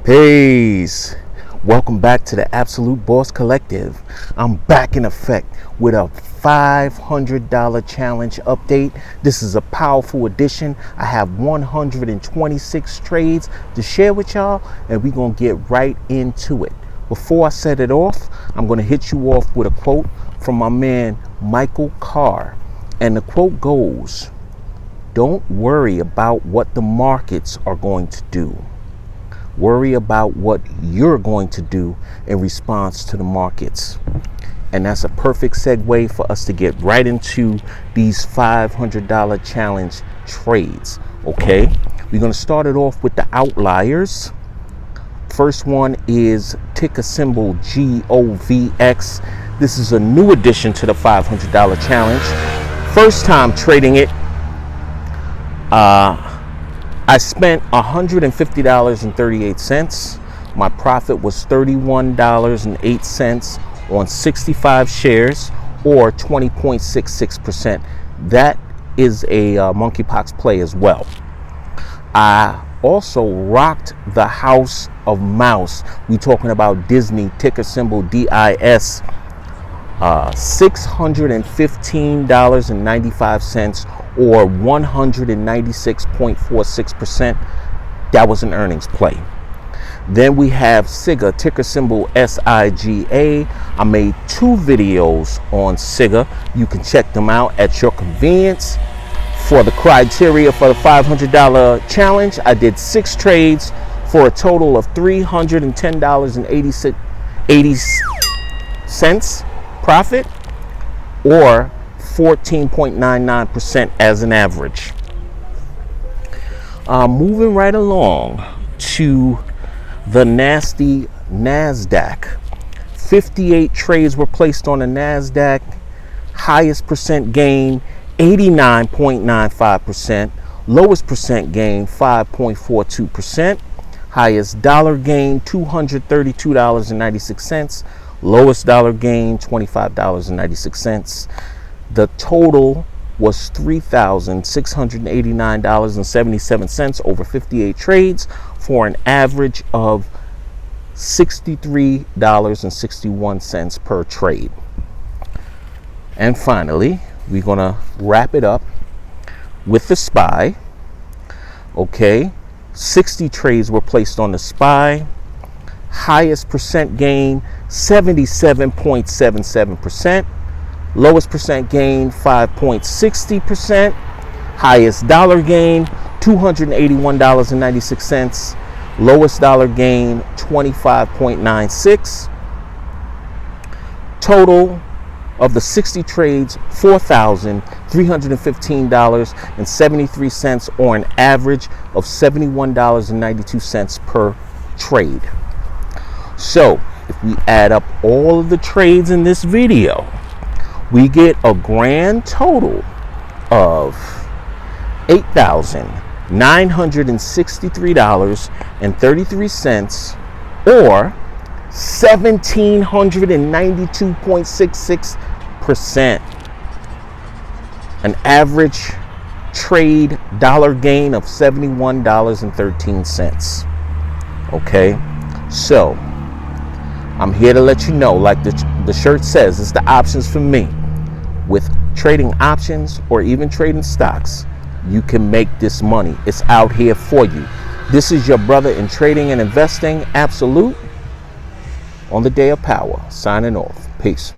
Peace. Welcome back to the Absolute Boss Collective. I'm back in effect with a $500 challenge update. This is a powerful edition. I have 126 trades to share with y'all, and we're going to get right into it. Before I set it off, I'm going to hit you off with a quote from my man Michael Carr. And the quote goes, "Don't worry about what the markets are going to do. Worry about what you're going to do in response to the markets." And that's a perfect segue for us to get right into these $500 challenge trades. Okay, we're going to start it off with the outliers. First one is ticker symbol GOVX. This is a new addition to the $500 challenge. First time trading it. I spent $150.38. My profit was $31.08 on 65 shares, or 20.66%. That is a monkeypox play as well. I also rocked the House of Mouse. We talking about Disney, ticker symbol DIS. $615.95, or 196.46%. That was an earnings play. Then we have SIGA, ticker symbol SIGA. I made 2 videos on SIGA. You can check them out at your convenience. For the criteria for the $500 challenge, I did 6 trades for a total of $310.80 profit, or 14.99% as an average. Moving right along to the nasty NASDAQ. 58 trades were placed on the NASDAQ. Highest percent gain, 89.95%. Lowest percent gain, 5.42%. Highest dollar gain, $232.96. Lowest dollar gain, $25.96. The total was $3,689.77 over 58 trades, for an average of $63.61 per trade. And finally, we're going to wrap it up with the SPY. Okay, 60 trades were placed on the SPY. Highest percent gain, 77.77%. Lowest percent gain, 5.60%. Highest dollar gain, $281.96. Lowest dollar gain, 25.96. Total of the 60 trades, $4,315.73, or an average of $71.92 per trade. So if we add up all of the trades in this video, we get a grand total of $8,963.33, or 1,792.66%. An average trade dollar gain of $71.13. Okay, so I'm here to let you know, like the shirt says, it's the options for me. With trading options or even trading stocks, you can make this money. It's out here for you. This is your brother in trading and investing, Absolute, on the day of power. Signing off. Peace.